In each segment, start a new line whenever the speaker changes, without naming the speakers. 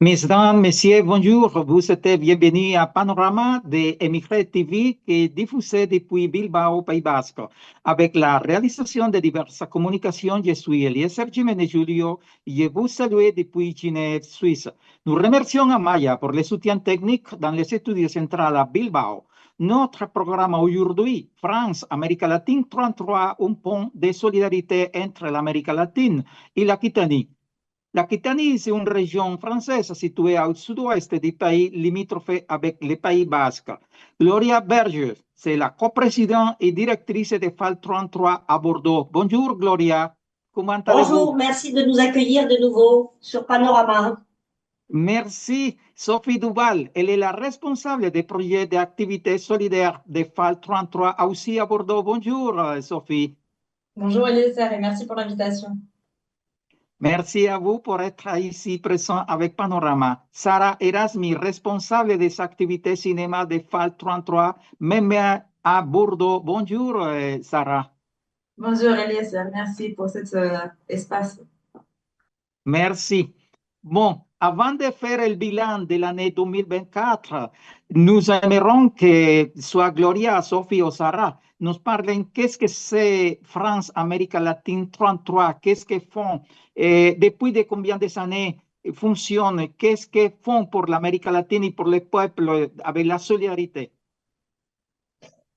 Mesdames, Messieurs, bonjour. Vous êtes bienvenus à Panorama de Émigré TV qui est diffusé depuis Bilbao, Pays Basque. Avec la réalisation de diverses communications, je suis Eliezer Jiménez Julio et je vous salue depuis Genève, Suisse. Nous remercions Amaya pour le soutien technique dans les studios centrales à Bilbao. Notre programme aujourd'hui, France, Amérique latine 33, un pont de solidarité entre l'Amérique latine et l'Aquitanie. L'Aquitanie, c'est une région française située au sud-ouest du pays limitrophe avec le Pays basque. Gloria Berger, c'est la coprésidente et directrice de FAL 33 à Bordeaux. Bonjour Gloria, comment allez-vous?
Bonjour, merci de nous accueillir de nouveau sur Panorama.
Merci. Sophie Duval, elle est la responsable des projets d'activités solidaires de FAL 33 aussi à Bordeaux. Bonjour Sophie.
Bonjour Eliezer et merci pour l'invitation.
Merci à vous pour être ici présent avec Panorama. Sarah Erasmi, responsable des activités cinéma de FAL 33, même à Bordeaux. Bonjour, Sarah.
Bonjour Eliezer, merci pour cet espace.
Merci. Bon, avant de faire le bilan de l'année 2024, nous aimerons que soit Gloria, Sophie ou Sarah nous parlent qu'est-ce que c'est France, Amérique latine 33, qu'est-ce qu'ils font, et depuis de combien d'années fonctionnent, qu'est-ce qu'ils font pour l'Amérique latine et pour les peuples avec la solidarité.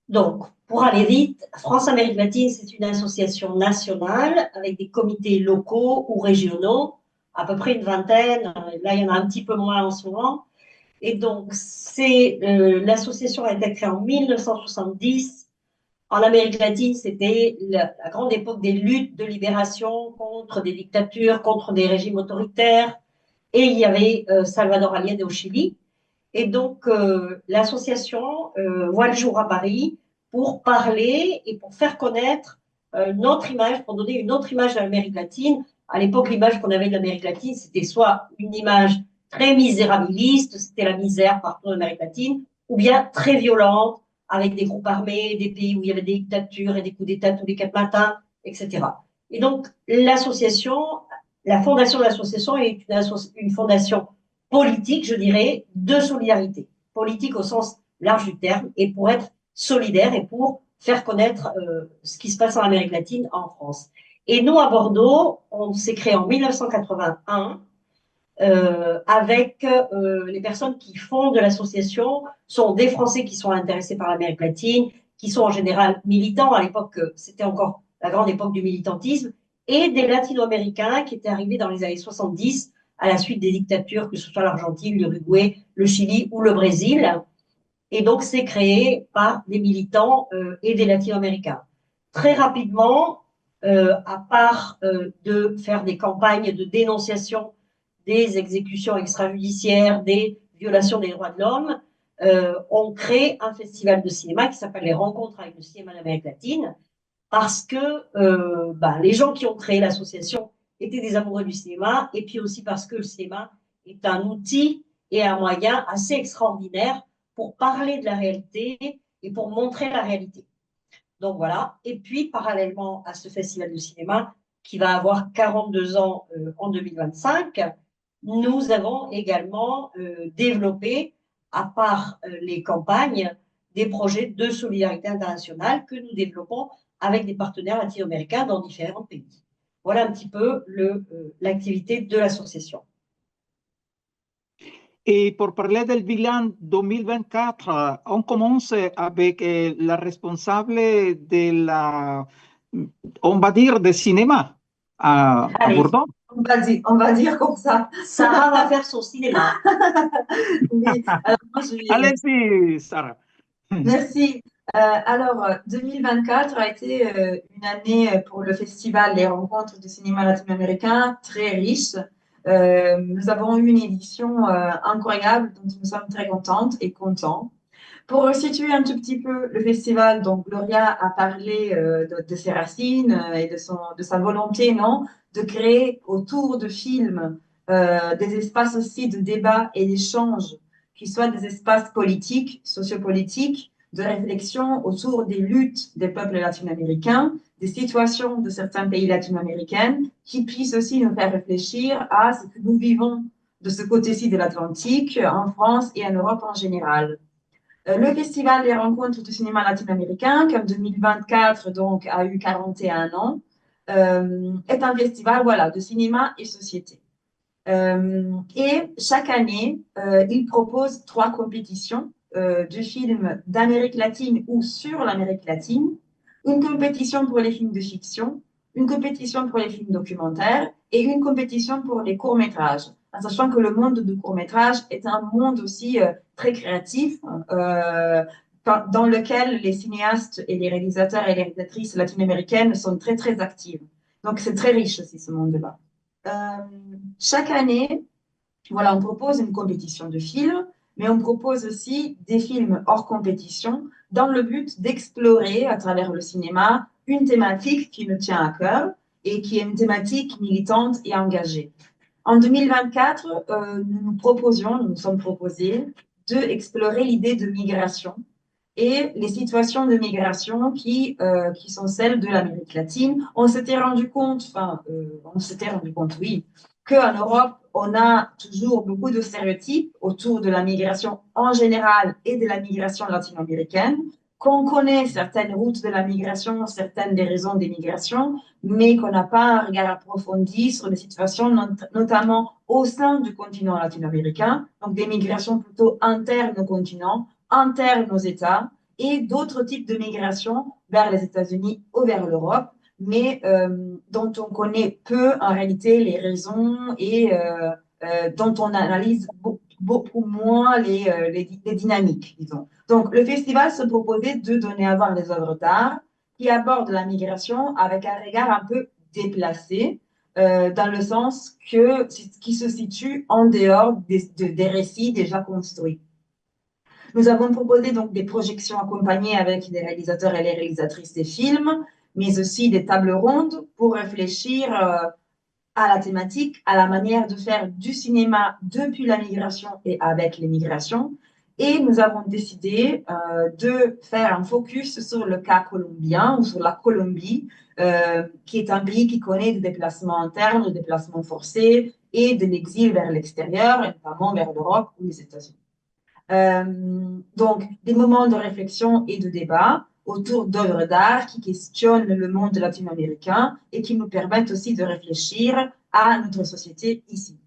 Donc, pour aller vite, France-Amérique latine, c'est une association nationale avec des comités locaux ou régionaux, à peu près une vingtaine. Là, il y en a un petit peu moins en ce moment. Et donc, l'association a été créée en 1970. En Amérique latine, c'était la grande époque des luttes de libération contre des dictatures, contre des régimes autoritaires. Et il y avait Salvador Allende au Chili. Et donc, l'association voit le jour à Paris pour parler et pour faire connaître notre image, pour donner une autre image de l'Amérique latine. À l'époque, l'image qu'on avait de l'Amérique latine, c'était soit une image très misérabiliste, c'était la misère partout en Amérique latine, ou bien très violente, avec des groupes armés, des pays où il y avait des dictatures et des coups d'État tous les 4 matins, etc. Et donc, la fondation de l'association est une fondation politique, je dirais, de solidarité. Politique au sens large du terme, et pour être solidaire et pour faire connaître ce qui se passe en Amérique latine, en France. Et nous, à Bordeaux, on s'est créé en 1981 avec les personnes qui fondent l'association, sont des Français qui sont intéressés par l'Amérique latine, qui sont en général militants. À l'époque, c'était encore la grande époque du militantisme, et des latino-américains qui étaient arrivés dans les années 70 à la suite des dictatures, que ce soit l'Argentine, l'Uruguay, le Chili ou le Brésil. Et donc, c'est créé par des militants et des latino-américains. Très rapidement, à part de faire des campagnes de dénonciation des exécutions extrajudiciaires, des violations des droits de l'homme, on crée un festival de cinéma qui s'appelle les Rencontres avec le cinéma d'Amérique latine, parce que les gens qui ont créé l'association étaient des amoureux du cinéma, et puis aussi parce que le cinéma est un outil et un moyen assez extraordinaire pour parler de la réalité et pour montrer la réalité. Donc voilà, et puis parallèlement à ce festival de cinéma qui va avoir 42 ans en 2025, nous avons également développé, à part les campagnes, des projets de solidarité internationale que nous développons avec des partenaires latino-américains dans différents pays. Voilà un petit peu l'activité de l'association.
Et pour parler du bilan 2024, on commence avec la responsable de la, on va dire, de cinéma à
Allez,
Bordeaux.
On va dire comme ça.
Sarah va faire son cinéma.
Oui, alors moi,
Allez-y, Sarah.
merci. Alors, 2024 a été une année pour le festival Les Rencontres du cinéma latino-américain très riche. Nous avons eu une édition incroyable dont nous sommes très contentes et contents. Pour resituer un tout petit peu le festival, donc Gloria a parlé de ses racines et de sa volonté, non, de créer autour de films des espaces aussi de débat et d'échange qui soient des espaces politiques, sociopolitiques, de réflexion autour des luttes des peuples latino-américains, des situations de certains pays latino-américains, qui puissent aussi nous faire réfléchir à ce que nous vivons de ce côté-ci de l'Atlantique, en France et en Europe en général. Le Festival des rencontres du cinéma latino-américain, qui en 2024 donc, a eu 41 ans, est un festival voilà, de cinéma et société. Et chaque année, il propose 3 compétitions de films d'Amérique latine ou sur l'Amérique latine, une compétition pour les films de fiction, une compétition pour les films documentaires et une compétition pour les courts-métrages. En sachant que le monde du court-métrage est un monde aussi très créatif, dans lequel les cinéastes et les réalisateurs et les réalisatrices latino-américaines sont très, très actifs. Donc, c'est très riche aussi, ce monde-là. Chaque année, voilà, on propose une compétition de films, mais on propose aussi des films hors compétition dans le but d'explorer à travers le cinéma une thématique qui nous tient à cœur et qui est une thématique militante et engagée. En 2024, nous nous sommes proposés d'explorer l'idée de migration et les situations de migration qui sont celles de l'Amérique latine. On s'était rendu compte, oui, qu'en Europe, on a toujours beaucoup de stéréotypes autour de la migration en général et de la migration latino-américaine, qu'on connaît certaines routes de la migration, certaines des raisons des migrations, mais qu'on n'a pas un regard approfondi sur les situations, notamment au sein du continent latino-américain, donc des migrations plutôt internes au continent, internes aux États, et d'autres types de migrations vers les États-Unis ou vers l'Europe, mais dont on connaît peu en réalité les raisons et dont on analyse beaucoup moins les dynamiques, disons. Donc, le festival se proposait de donner à voir des œuvres d'art qui abordent la migration avec un regard un peu déplacé, dans le sens qui se situe en dehors des récits déjà construits. Nous avons proposé donc des projections accompagnées avec les réalisateurs et les réalisatrices des films, mais aussi des tables rondes pour réfléchir à la thématique, à la manière de faire du cinéma depuis la migration et avec les migrations. Et nous avons décidé de faire un focus sur le cas colombien ou sur la Colombie, qui est un pays qui connaît des déplacements internes, des déplacements forcés et de l'exil vers l'extérieur, notamment vers l'Europe ou les États-Unis. Donc, des moments de réflexion et de débat autour d'œuvres d'art qui questionnent le monde latino-américain et qui nous permettent aussi de réfléchir à notre société ici.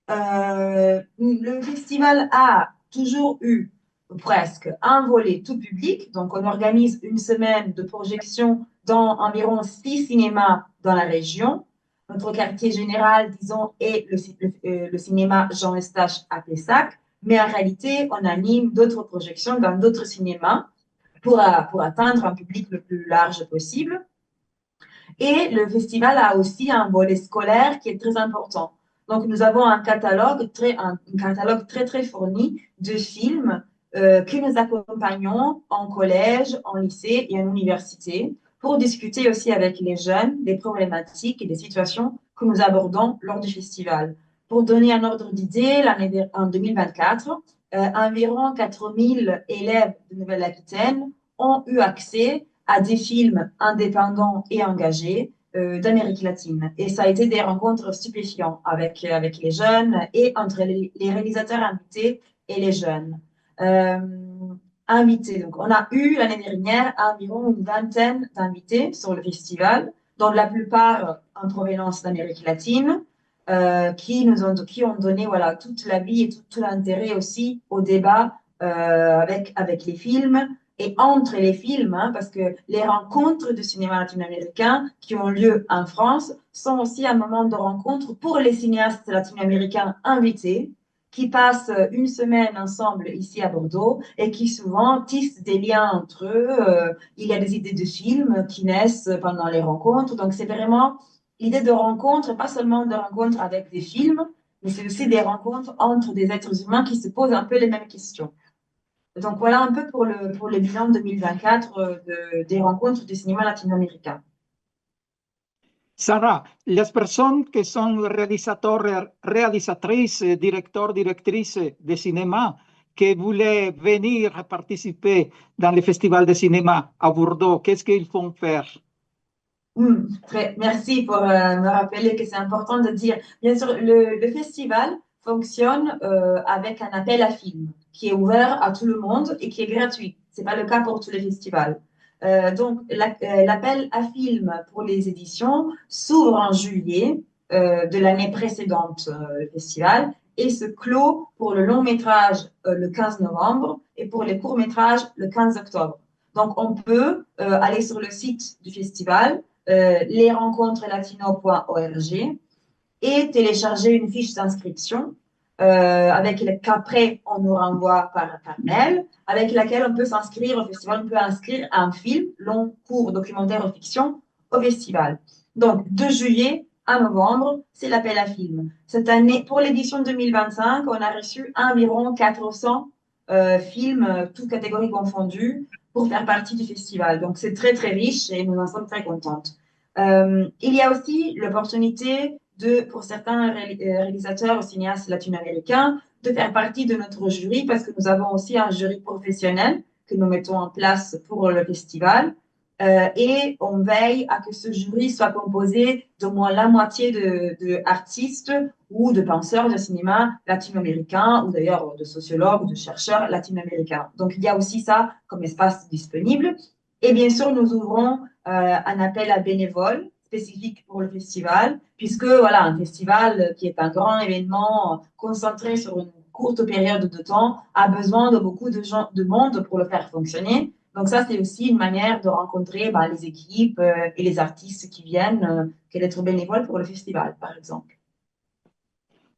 Le festival a toujours eu presque un volet tout public, donc on organise une semaine de projection dans environ 6 cinémas dans la région. Notre quartier général, disons, est le cinéma Jean Eustache à Pessac, mais en réalité, on anime d'autres projections dans d'autres cinémas pour atteindre un public le plus large possible. Et le festival a aussi un volet scolaire qui est très important. Donc, nous avons un catalogue très, très fourni de films que nous accompagnons en collège, en lycée et en université pour discuter aussi avec les jeunes des problématiques et des situations que nous abordons lors du festival. Pour donner un ordre d'idée, en 2024, environ 4000 élèves de Nouvelle-Aquitaine ont eu accès à des films indépendants et engagés d'Amérique latine. Et ça a été des rencontres stupéfiantes avec les jeunes et entre les réalisateurs invités et les jeunes. Donc, on a eu l'année dernière environ une vingtaine d'invités sur le festival, dont la plupart en provenance d'Amérique latine, qui ont donné voilà, toute la vie et tout l'intérêt aussi au débat avec les films et entre les films, hein, parce que les rencontres de cinéma latino-américain qui ont lieu en France sont aussi un moment de rencontre pour les cinéastes latino-américains invités qui passent une semaine ensemble ici à Bordeaux et qui souvent tissent des liens entre eux. Il y a des idées de films qui naissent pendant les rencontres. Donc, c'est vraiment l'idée de rencontre, pas seulement de rencontres avec des films, mais c'est aussi des rencontres entre des êtres humains qui se posent un peu les mêmes questions. Donc, voilà un peu pour le bilan 2024 des rencontres du cinéma latino-américain.
Sarah, las personas que son realizadores, realizatrices, directeurs, directrices de cinéma, que voulaient venir participer dans le festival de cinéma à Bordeaux, qu'est-ce qu'ils font faire?
Merci pour me rappeler que c'est important de dire. Bien sûr, le festival fonctionne avec un appel à films qui est ouvert à tout le monde et qui est gratuit. Ce n'est pas le cas pour tous les festivals. Donc, l'appel à films pour les éditions s'ouvre en juillet de l'année précédente, le festival, et se clôt pour le long métrage le 15 novembre et pour les courts métrages le 15 octobre. Donc, on peut aller sur le site du festival, lesrencontreslatino.org, et télécharger une fiche d'inscription qu'après on nous renvoie par mail, avec laquelle on peut s'inscrire au festival. On peut inscrire un film, long, court, documentaire ou fiction au festival. Donc, de juillet à novembre, c'est l'appel à films. Cette année, pour l'édition 2025, on a reçu environ 400 films, toutes catégories confondues, pour faire partie du festival. Donc, c'est très, très riche et nous en sommes très contentes. Il y a aussi l'opportunité pour certains réalisateurs ou cinéastes latino-américains de faire partie de notre jury, parce que nous avons aussi un jury professionnel que nous mettons en place pour le festival. Et on veille à que ce jury soit composé d'au moins la moitié d'artistes ou de penseurs de cinéma latino-américains, ou d'ailleurs de sociologues ou de chercheurs latino-américains. Donc, il y a aussi ça comme espace disponible. Et bien sûr, nous ouvrons un appel à bénévoles spécifique pour le festival, puisque voilà, un festival qui est un grand événement concentré sur une courte période de temps a besoin de beaucoup de monde pour le faire fonctionner. Donc ça, c'est aussi une manière de rencontrer les équipes et les artistes qui viennent, que d'être bénévoles pour le festival, par exemple.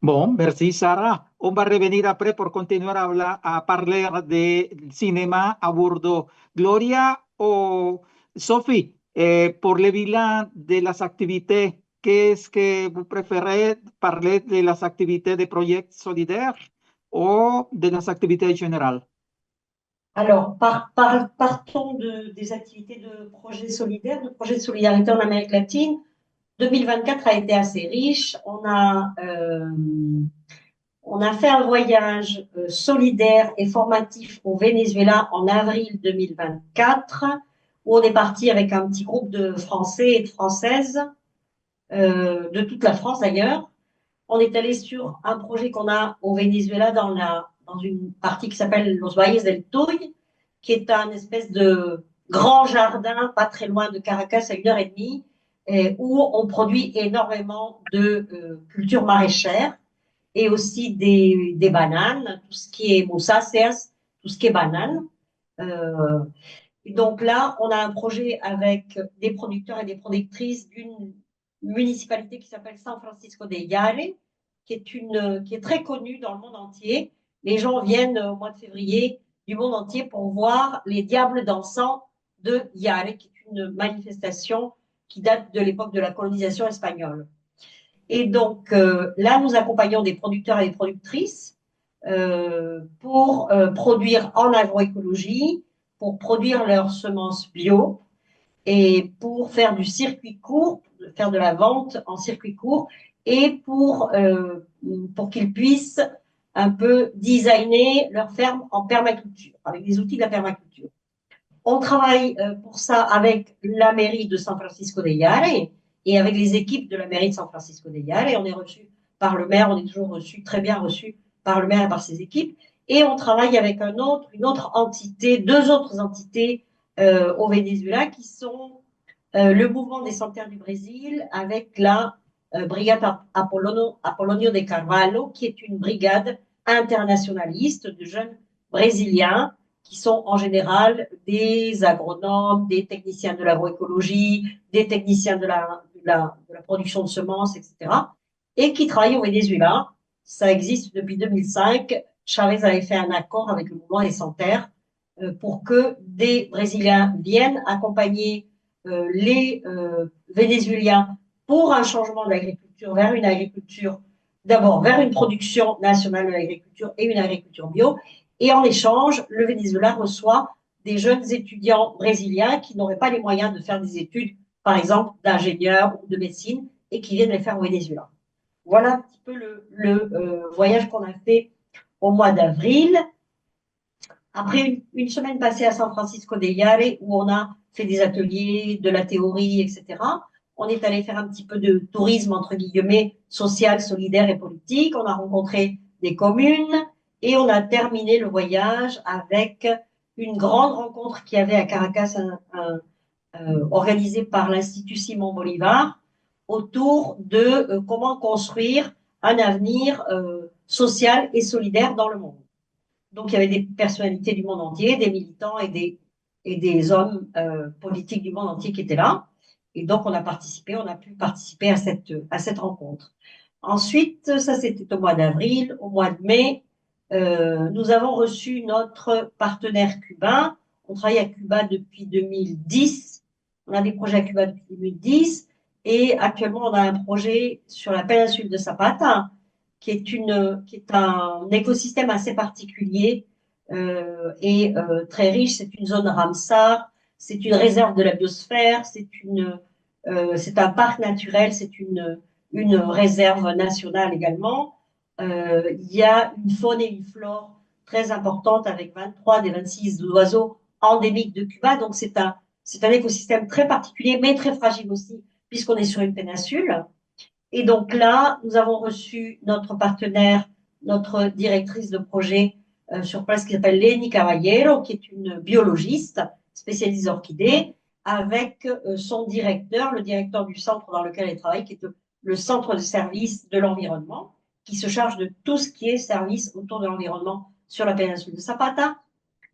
Bon, merci Sara. On va revenir après pour continuer à parler de cinéma à Bordeaux. Gloria ou Sophie, pour le bilan de las activités, qu'est-ce que vous préférez, parler de las activités de projets solidaires ou de las activités générales?
Alors, partons des activités de projets solidaires, de projets de solidarité en Amérique latine. 2024 a été assez riche. On a fait un voyage solidaire et formatif au Venezuela en avril 2024, où on est parti avec un petit groupe de Français et de Françaises, de toute la France d'ailleurs. On est allé sur un projet qu'on a au Venezuela dans une partie qui s'appelle Los Valles del Tuy, qui est un espèce de grand jardin pas très loin de Caracas, à 1h30, où on produit énormément de cultures maraîchères et aussi des bananes, tout ce qui est moussaceas, tout ce qui est banane. Et donc là, on a un projet avec des producteurs et des productrices d'une municipalité qui s'appelle San Francisco de Yare, qui est très connue dans le monde entier. Les gens viennent au mois de février du monde entier pour voir les Diables dansants de Yare, qui est une manifestation qui date de l'époque de la colonisation espagnole. Et donc là, nous accompagnons des producteurs et des productrices pour produire en agroécologie, pour produire leurs semences bio et pour faire du circuit court, faire de la vente en circuit court et pour qu'ils puissent un peu designer leur ferme en permaculture, avec des outils de la permaculture. On travaille pour ça avec la mairie de San Francisco de Yare et avec les équipes de la mairie de San Francisco de Yare. Et on est reçu par le maire, on est toujours très bien reçu par le maire et par ses équipes. Et on travaille avec une autre entité, deux autres entités au Venezuela qui sont le mouvement des Sans-Terre du Brésil avec la Brigade Apolonio de Carvalho, qui est une brigade internationaliste de jeunes brésiliens qui sont en général des agronomes, des techniciens de l'agroécologie, des techniciens de la production de semences, etc., et qui travaillent au Venezuela. Ça existe depuis 2005. Chavez avait fait un accord avec le mouvement des Sans-Terre pour que des Brésiliens viennent accompagner les Vénézuéliens pour un changement de l'agriculture vers une agriculture, d'abord vers une production nationale de l'agriculture et une agriculture bio. Et en échange, le Venezuela reçoit des jeunes étudiants brésiliens qui n'auraient pas les moyens de faire des études, par exemple, d'ingénieur ou de médecine, et qui viennent les faire au Venezuela. Voilà un petit peu le voyage qu'on a fait au mois d'avril. Après une semaine passée à San Francisco de Yare, où on a fait des ateliers, de la théorie, etc., on est allé faire un petit peu de tourisme, entre guillemets, social, solidaire et politique. On a rencontré des communes et on a terminé le voyage avec une grande rencontre qu'il y avait à Caracas, organisée par l'Institut Simon Bolivar, autour de comment construire un avenir social et solidaire dans le monde. Donc, il y avait des personnalités du monde entier, des militants et des hommes politiques du monde entier qui étaient là. Et donc, on a pu participer à cette rencontre. Ensuite, ça c'était au mois d'avril. Au mois de mai, nous avons reçu notre partenaire cubain. On travaille à Cuba depuis 2010. On a des projets à Cuba depuis 2010. Et actuellement, on a un projet sur la péninsule de Zapata, qui est un écosystème assez particulier et très riche. C'est une zone Ramsar, c'est une réserve de la biosphère, c'est un parc naturel, c'est une réserve nationale également. Il y a une faune et une flore très importante avec 23 des 26 oiseaux endémiques de Cuba. Donc, c'est un écosystème très particulier, mais très fragile aussi, puisqu'on est sur une péninsule. Et donc là, nous avons reçu notre partenaire, notre directrice de projet sur place qui s'appelle Leni Caballero, qui est une biologiste spécialiste orchidées, avec son directeur, le directeur du centre dans lequel elle travaille, qui est le centre de service de l'environnement, qui se charge de tout ce qui est service autour de l'environnement sur la péninsule de Zapata.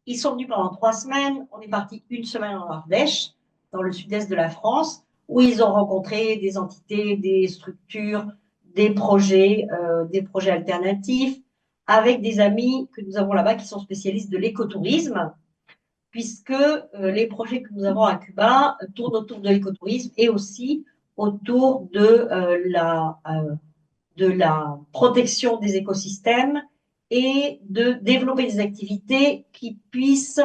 Ils sont venus pendant 3 semaines. On est parti une semaine en Ardèche, dans le sud-est de la France, où ils ont rencontré des entités, des structures, des projets alternatifs, avec des amis que nous avons là-bas qui sont spécialistes de l'écotourisme, puisque les projets que nous avons à Cuba tournent autour de l'écotourisme et aussi autour de la protection des écosystèmes et de développer des activités qui puissent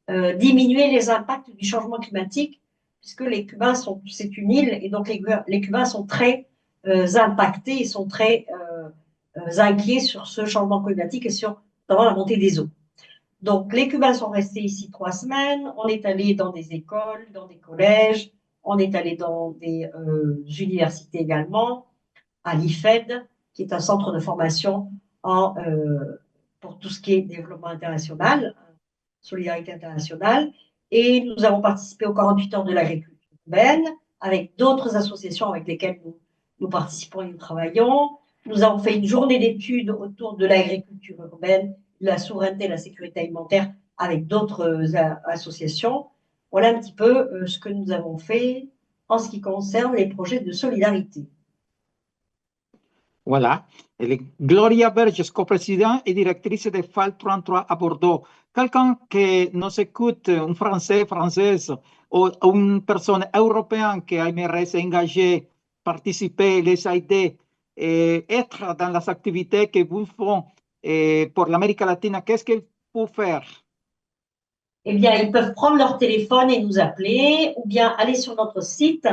diminuer les impacts du changement climatique, puisque les Cubains c'est une île, et donc les Cubains sont très impactés et sont très inquiets sur ce changement climatique et sur notamment la montée des eaux. Donc, les Cubains sont restés ici 3 semaines. On est allé dans des écoles, dans des collèges. On est allé dans des universités également, à l'IFED, qui est un centre de formation pour tout ce qui est développement international, solidarité internationale. Et nous avons participé aux 48 heures de l'agriculture cubaine avec d'autres associations avec lesquelles nous participons et nous travaillons. Nous avons fait une journée d'études autour de l'agriculture urbaine, la souveraineté et la sécurité alimentaire avec d'autres associations. Voilà un petit peu ce que nous avons fait en ce qui concerne les projets de solidarité.
Voilà. Gloria Verges, coprésidente et directrice de FAL 33 à Bordeaux. Quelqu'un qui nous écoute, un Français, Française, ou une personne européenne qui aimerait s'engager, participer, les aider, et être dans les activités que vous faites pour l'Amérique latine, qu'est-ce qu'il faut faire?
Eh bien, ils peuvent prendre leur téléphone et nous appeler, ou bien aller sur notre site.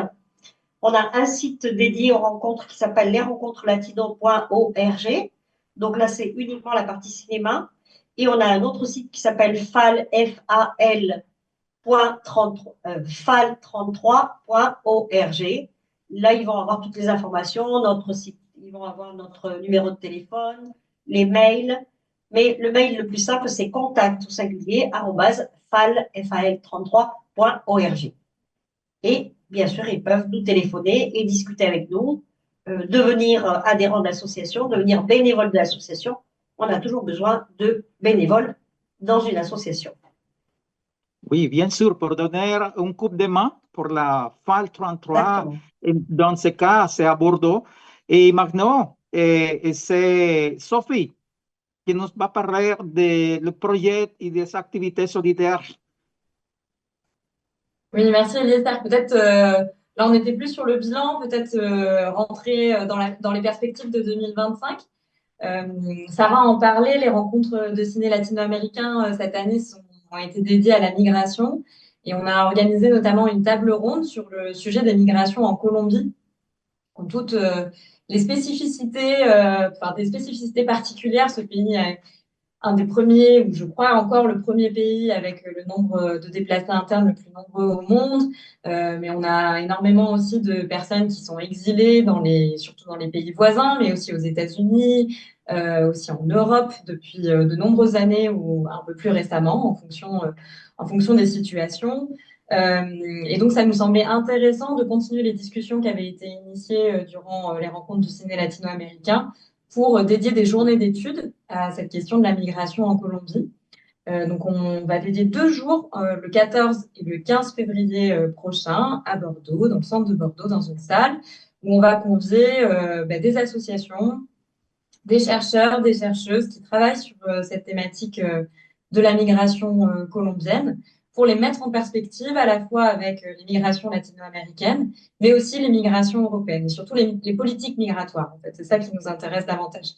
On a un site dédié aux rencontres qui s'appelle lesrencontreslatino.org. Donc là, c'est uniquement la partie cinéma. Et on a un autre site qui s'appelle fal33.org. Là, ils vont avoir toutes les informations, notre site, ils vont avoir notre numéro de téléphone, les mails. Mais le mail le plus simple, c'est contact au singulier @fal33.org. Et bien sûr, ils peuvent nous téléphoner et discuter avec nous, devenir adhérents de l'association, devenir bénévole de l'association. On a toujours besoin de bénévoles dans une association.
Oui, bien sûr, pour donner un coup de main pour la FAL 33. Dans ce cas, c'est à Bordeaux. Et maintenant, c'est Sophie qui nous va parler du projet et des activités solidaires.
Oui, merci Eliezer. Peut-être, là, on était plus sur le bilan, peut-être rentrer dans les perspectives de 2025. Sarah en parlait, les rencontres de ciné latino-américains cette année ont été dédiées à la migration. Et on a organisé notamment une table ronde sur le sujet des migrations en Colombie, où toutes les spécificités, des spécificités particulières. Ce pays un des premiers, ou je crois encore le premier pays avec le nombre de déplacés internes le plus nombreux au monde. Mais on a énormément aussi de personnes qui sont exilées surtout dans les pays voisins, mais aussi aux États-Unis, aussi en Europe depuis de nombreuses années ou un peu plus récemment en fonction des situations. Et donc, ça nous semblait intéressant de continuer les discussions qui avaient été initiées durant les rencontres du ciné latino-américain pour dédier des journées d'études à cette question de la migration en Colombie. Donc, on va dédier 2 jours, le 14 et le 15 février prochain, à Bordeaux, dans le centre de Bordeaux, dans une salle, où on va convier des associations, des chercheurs, des chercheuses qui travaillent sur cette thématique de la migration colombienne pour les mettre en perspective à la fois avec les migrations latino-américaines, mais aussi les migrations européennes et surtout les politiques migratoires. En fait, c'est ça qui nous intéresse davantage.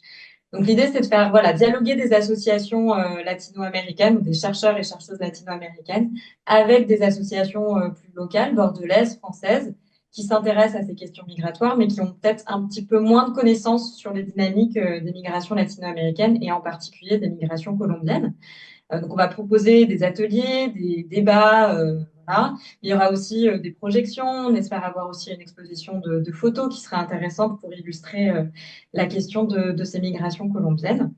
Donc, l'idée, c'est de faire dialoguer des associations latino-américaines ou des chercheurs et chercheuses latino-américaines avec des associations plus locales, bordelaises, françaises, qui s'intéressent à ces questions migratoires, mais qui ont peut-être un petit peu moins de connaissances sur les dynamiques des migrations latino-américaines et en particulier des migrations colombiennes. Donc, on va proposer des ateliers, des débats, voilà. Il y aura aussi des projections. On espère avoir aussi une exposition de photos qui sera intéressante pour illustrer la question de ces migrations colombiennes.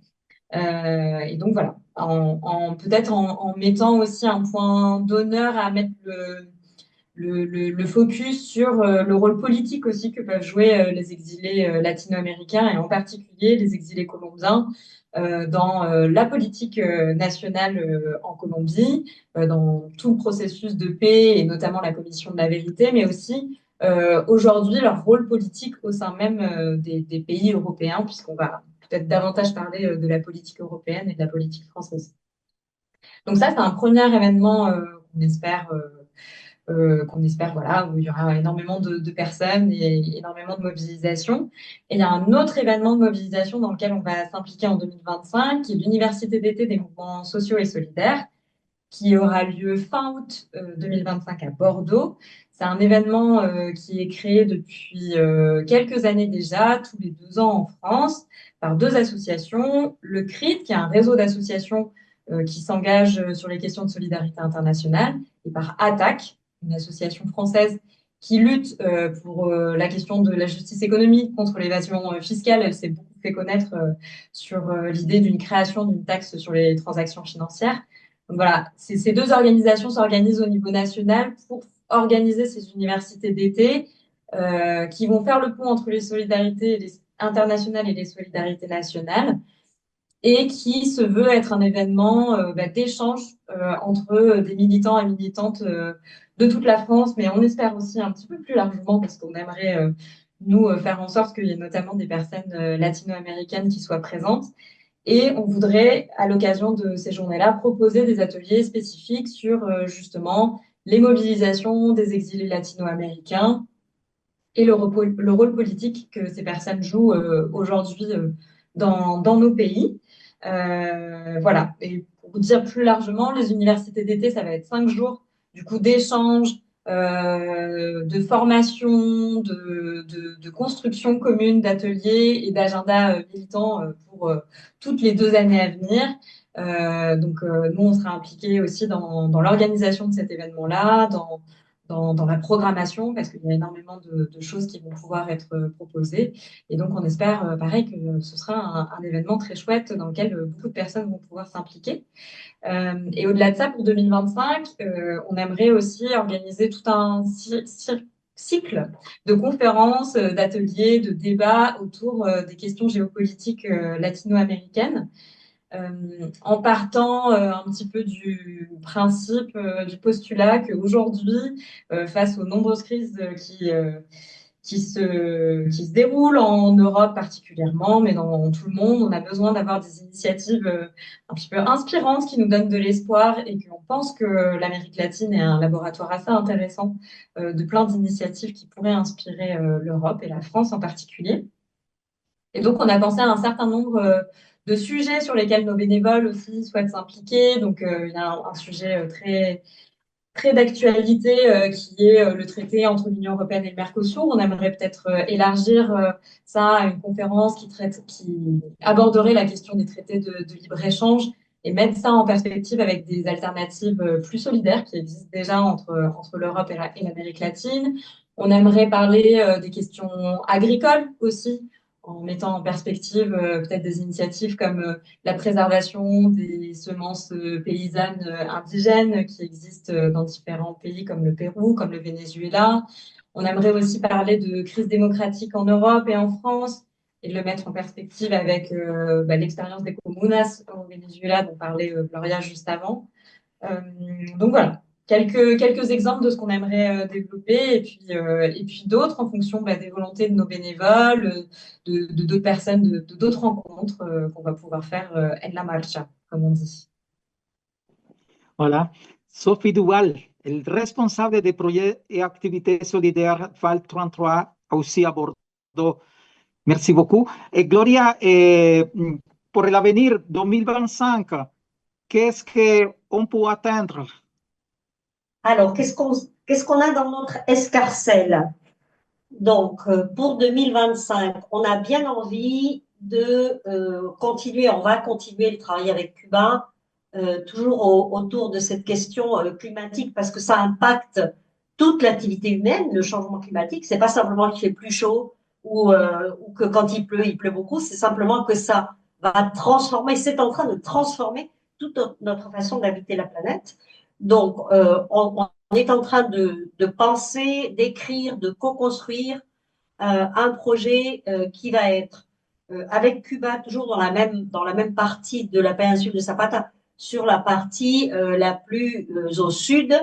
Et donc, voilà, peut-être en mettant aussi un point d'honneur à mettre le focus sur le rôle politique aussi que peuvent jouer les exilés latino-américains et en particulier les exilés colombiens dans la politique nationale en Colombie, dans tout le processus de paix et notamment la commission de la vérité, mais aussi aujourd'hui leur rôle politique au sein même des pays européens, puisqu'on va peut-être davantage parler de la politique européenne et de la politique française. Donc ça, c'est un premier événement qu'on espère, voilà, où il y aura énormément de personnes et énormément de mobilisation. Et il y a un autre événement de mobilisation dans lequel on va s'impliquer en 2025, qui est l'Université d'été des mouvements sociaux et solidaires, qui aura lieu fin août 2025 à Bordeaux. C'est un événement qui est créé depuis quelques années déjà, tous les 2 ans en France, par 2 associations. Le CRIT, qui est un réseau d'associations qui s'engagent sur les questions de solidarité internationale, et par ATTAC, une association française qui lutte pour la question de la justice économique contre l'évasion fiscale. Elle s'est beaucoup fait connaître sur l'idée d'une création d'une taxe sur les transactions financières. Donc voilà, ces 2 organisations s'organisent au niveau national pour organiser ces universités d'été qui vont faire le pont entre les solidarités internationales et les solidarités nationales et qui se veut être un événement d'échange entre des militants et militantes de toute la France, mais on espère aussi un petit peu plus largement parce qu'on aimerait, nous, faire en sorte qu'il y ait notamment des personnes latino-américaines qui soient présentes. Et on voudrait, à l'occasion de ces journées-là, proposer des ateliers spécifiques sur justement les mobilisations des exilés latino-américains et le rôle politique que ces personnes jouent aujourd'hui dans nos pays. Voilà. Et pour dire plus largement, les universités d'été, ça va être 5 jours du coup d'échanges, de formation, de construction commune d'ateliers et d'agenda militants pour toutes les 2 années à venir. Donc, nous, on sera impliqués aussi dans l'organisation de cet événement-là, dans la programmation, parce qu'il y a énormément de choses qui vont pouvoir être proposées. Et donc, on espère, pareil, que ce sera un événement très chouette dans lequel beaucoup de personnes vont pouvoir s'impliquer. Et au-delà de ça, pour 2025, on aimerait aussi organiser tout un cycle de conférences, d'ateliers, de débats autour des questions géopolitiques latino-américaines. En partant un petit peu du principe, du postulat qu'aujourd'hui, face aux nombreuses crises qui se déroulent en Europe particulièrement, mais dans tout le monde, on a besoin d'avoir des initiatives un petit peu inspirantes qui nous donnent de l'espoir et qu'on pense que l'Amérique latine est un laboratoire assez intéressant de plein d'initiatives qui pourraient inspirer l'Europe et la France en particulier. Et donc, on a pensé à un certain nombre de sujets sur lesquels nos bénévoles aussi souhaitent s'impliquer. Donc, il y a un sujet très, très d'actualité qui est le traité entre l'Union européenne et le Mercosur. On aimerait peut-être élargir ça à une conférence qui aborderait la question des traités de libre-échange et mettre ça en perspective avec des alternatives plus solidaires qui existent déjà entre l'Europe et l'Amérique latine. On aimerait parler des questions agricoles aussi, en mettant en perspective peut-être des initiatives comme la préservation des semences paysannes indigènes qui existent dans différents pays comme le Pérou, comme le Venezuela. On aimerait aussi parler de crise démocratique en Europe et en France et de le mettre en perspective avec l'expérience des comunas au Venezuela dont parlait Gloria juste avant. Donc voilà, quelques exemples de ce qu'on aimerait développer et puis d'autres en fonction des volontés de nos bénévoles, de d'autres personnes, de d'autres rencontres qu'on va pouvoir faire en la marcha, comme on dit.
Voilà. Sophie Duval, el responsable de proyectos y activités solidaires FAL 33, aussi à Bordeaux. Merci beaucoup. Et Gloria, pour l'avenir 2025, qu'est-ce qu'on peut atteindre?
Alors, qu'est-ce qu'on a dans notre escarcelle? Donc, pour 2025, on a bien envie de continuer, on va continuer le travail avec Cuba, toujours autour de cette question climatique, parce que ça impacte toute l'activité humaine, le changement climatique. C'est pas simplement qu'il fait plus chaud ou que quand il pleut beaucoup, c'est simplement que ça va transformer, c'est en train de transformer toute notre façon d'habiter la planète. Donc, on est en train de penser, d'écrire, de co-construire un projet qui va être avec Cuba, toujours dans la même partie de la péninsule de Zapata, sur la partie la plus au sud,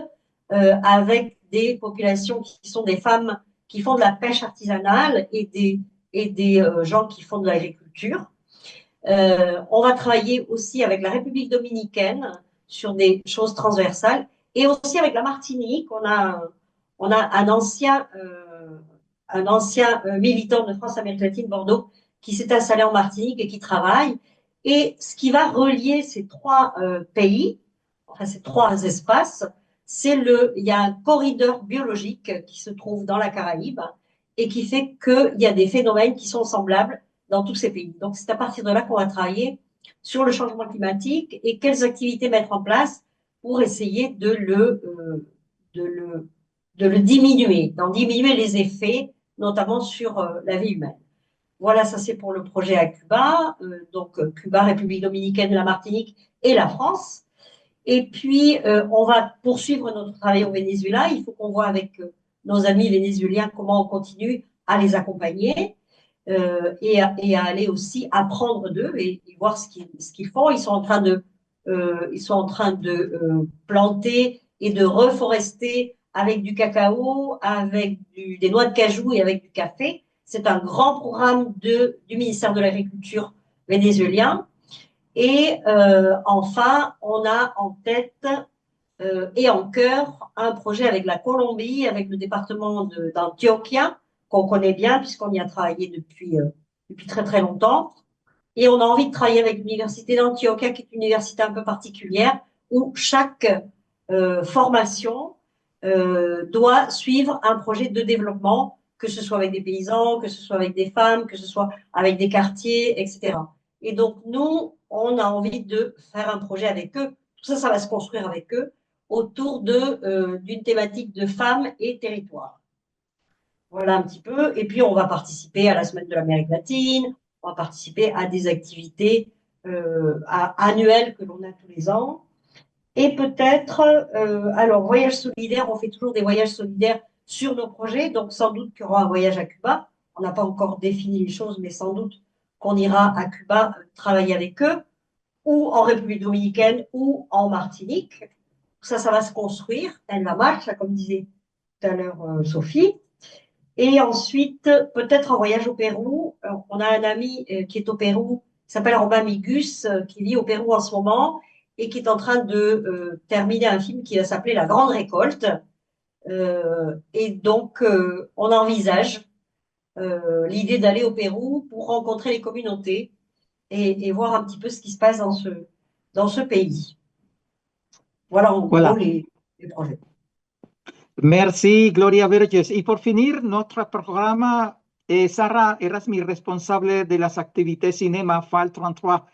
avec des populations qui sont des femmes qui font de la pêche artisanale et des gens qui font de l'agriculture. On va travailler aussi avec la République dominicaine sur des choses transversales et aussi avec la Martinique. On a un ancien militant de France-Amérique latine, Bordeaux, qui s'est installé en Martinique et qui travaille. Et ce qui va relier ces trois pays, enfin ces trois espaces, il y a un corridor biologique qui se trouve dans la Caraïbe et qui fait qu'il y a des phénomènes qui sont semblables dans tous ces pays. Donc, c'est à partir de là qu'on va travailler sur le changement climatique et quelles activités mettre en place pour essayer de le diminuer, d'en diminuer les effets, notamment sur la vie humaine. Voilà, ça c'est pour le projet à Cuba, donc Cuba, République dominicaine, la Martinique et la France. Et puis, on va poursuivre notre travail au Venezuela. Il faut qu'on voit avec nos amis vénézuéliens comment on continue à les accompagner et à aller aussi apprendre d'eux et voir ce qu'ils font. Ils sont en train de planter et de reforester avec du cacao, avec des noix de cajou et avec du café. C'est un grand programme du ministère de l'Agriculture vénézuélien. Et enfin, on a en tête et en cœur un projet avec la Colombie, avec le département d'Antioquia, qu'on connaît bien puisqu'on y a travaillé depuis très très longtemps. Et on a envie de travailler avec l'université d'Antioquia, qui est une université un peu particulière, où chaque formation doit suivre un projet de développement, que ce soit avec des paysans, que ce soit avec des femmes, que ce soit avec des quartiers, etc. Et donc, nous, on a envie de faire un projet avec eux. Tout ça, ça va se construire avec eux autour d'une thématique de femmes et territoire. Voilà un petit peu. Et puis, on va participer à la Semaine de l'Amérique latine, on va participer à des activités annuelles que l'on a tous les ans. Et peut-être, alors, voyage solidaire, on fait toujours des voyages solidaires sur nos projets, donc sans doute qu'il y aura un voyage à Cuba. On n'a pas encore défini les choses, mais sans doute qu'on ira à Cuba travailler avec eux, ou en République dominicaine, ou en Martinique. Ça va se construire, elle va marcher, comme disait tout à l'heure Sophie. Et ensuite, peut-être un voyage au Pérou. On a un ami qui est au Pérou, qui s'appelle Romain Migus, qui vit au Pérou en ce moment et qui est en train de terminer un film qui va s'appeler La Grande Récolte. Et donc, on envisage l'idée d'aller au Pérou pour rencontrer les communautés et voir un petit peu ce qui se passe dans ce pays. Voilà en gros les projets.
Merci, Gloria Verges. Y por finir, nuestro programa, Sara Erasmi, responsable de las activités cinéma FAL 33.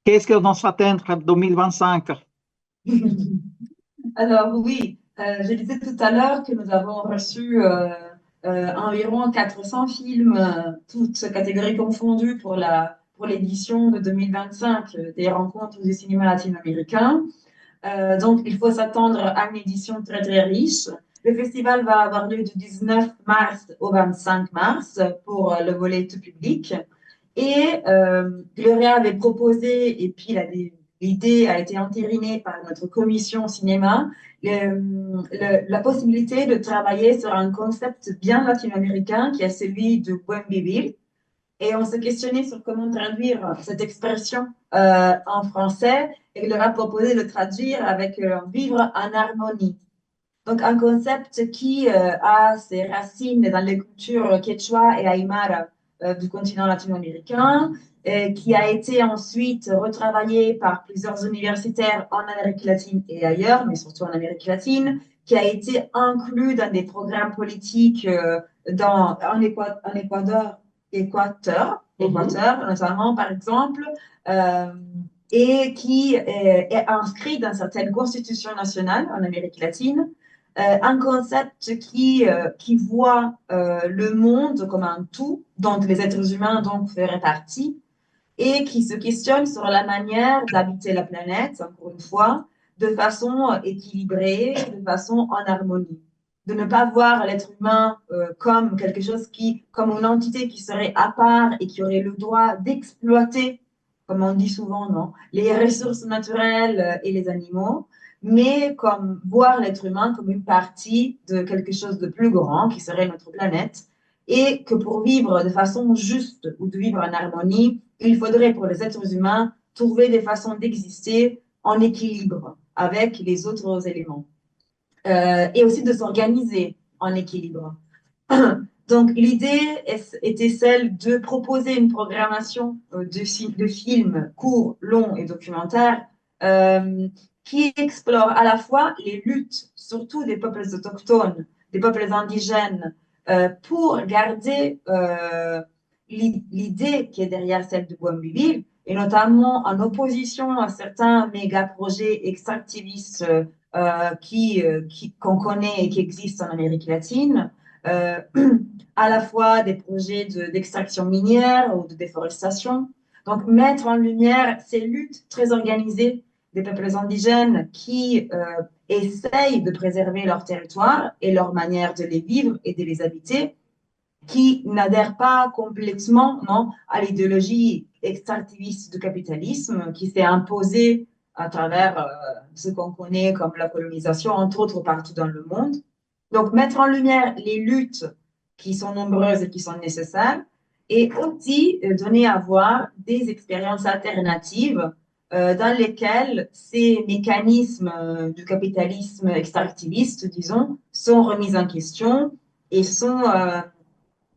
Qu'est-ce que nous attend en 2025?
Alors oui, je disais tout à l'heure que nous avons reçu environ 400 films, toutes catégories confondues pour l'édition de 2025 des rencontres du cinéma latino-américain. Donc, il faut s'attendre à une édition très, très riche. Le festival va avoir lieu du 19 mars au 25 mars pour le volet tout public. Et Gloria avait proposé, et puis l'idée a été entérinée par notre commission cinéma, la possibilité de travailler sur un concept bien latino-américain qui est celui de Buen Vivir. Et on s'est questionné sur comment traduire cette expression en français et il leur a proposé de traduire avec vivre en harmonie. Donc, un concept qui a ses racines dans les cultures quechua et aymara du continent latino-américain, qui a été ensuite retravaillé par plusieurs universitaires en Amérique latine et ailleurs, mais surtout en Amérique latine, qui a été inclus dans des programmes politiques en Équateur, notamment, par exemple, et qui est inscrit dans certaines constitutions nationales en Amérique latine, un concept qui voit le monde comme un tout, dont les êtres humains donc feraient partie, et qui se questionne sur la manière d'habiter la planète, encore une fois, de façon équilibrée, de façon en harmonie. De ne pas voir l'être humain comme quelque chose comme une entité qui serait à part et qui aurait le droit d'exploiter, comme on dit souvent, non, les ressources naturelles et les animaux, mais comme voir l'être humain comme une partie de quelque chose de plus grand qui serait notre planète, et que pour vivre de façon juste ou de vivre en harmonie, il faudrait pour les êtres humains trouver des façons d'exister en équilibre avec les autres éléments. Et aussi de s'organiser en équilibre. Donc, l'idée était celle de proposer une programmation de films courts, longs et documentaires qui explorent à la fois les luttes, surtout des peuples autochtones, des peuples indigènes, pour garder l'idée qui est derrière celle de Buen Vivir, et notamment en opposition à certains méga-projets extractivistes qu'on connaît et qui existent en Amérique latine, à la fois des projets d'extraction minière ou de déforestation. Donc, mettre en lumière ces luttes très organisées des peuples indigènes qui essayent de préserver leur territoire et leur manière de les vivre et de les habiter, qui n'adhèrent pas complètement à l'idéologie extractiviste du capitalisme qui s'est imposée à travers ce qu'on connaît comme la colonisation, entre autres partout dans le monde. Donc, mettre en lumière les luttes qui sont nombreuses et qui sont nécessaires, et aussi donner à voir des expériences alternatives dans lesquelles ces mécanismes du capitalisme extractiviste, disons, sont remis en question et sont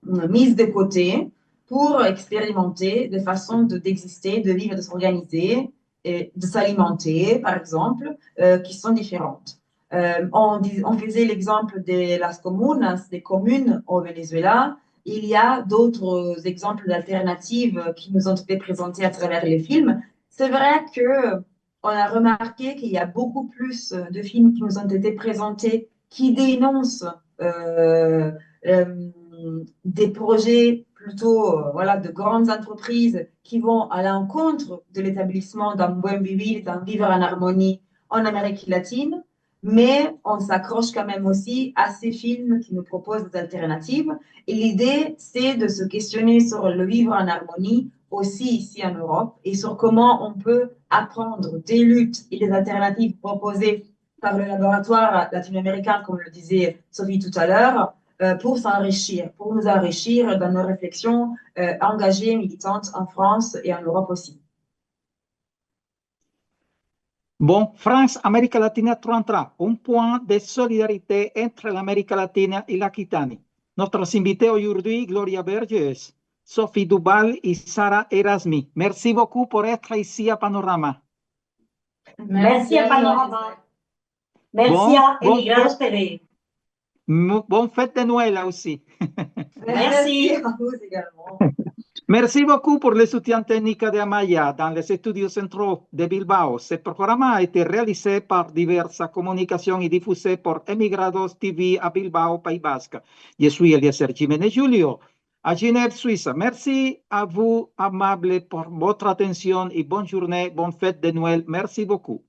mises de côté pour expérimenter des façons d'exister, de vivre, de s'organiser et de s'alimenter, par exemple, qui sont différentes. On faisait l'exemple de las comunas, des communes au Venezuela. Il y a d'autres exemples d'alternatives qui nous ont été présentés à travers les films. C'est vrai qu'on a remarqué qu'il y a beaucoup plus de films qui nous ont été présentés qui dénoncent des projets plutôt de grandes entreprises qui vont à l'encontre de l'établissement d'un buen vivir, d'un vivre en harmonie en Amérique latine, mais on s'accroche quand même aussi à ces films qui nous proposent des alternatives. Et l'idée, c'est de se questionner sur le vivre en harmonie aussi ici en Europe et sur comment on peut apprendre des luttes et des alternatives proposées par le laboratoire latino-américain, comme le disait Sophie tout à l'heure, pour s'enrichir, pour nous enrichir dans nos réflexions engagées, militantes en France et en Europe aussi.
Bon, France, América Latina 33, un point de solidarité entre l'Amérique latine et l'Aquitaine. Notre invité aujourd'hui, Gloria Verges, Sophie Duval et Sara Erasmi. Merci beaucoup pour être ici à Panorama.
Merci à Panorama. Merci à Emigrants TV.
Bonne fête de Noël là aussi.
Merci.
À vous également.
Merci beaucoup pour le soutien technique de Amaya dans les studios centraux de Bilbao. Ce programme a été réalisé par diverses communications et diffusé par Emigrados TV à Bilbao, Pays Basque. Je suis Eliezer Jiménez Julio, à Genève, Suisse. Merci à vous, amables, pour votre attention et bonne journée, bonne fête de Noël. Merci beaucoup.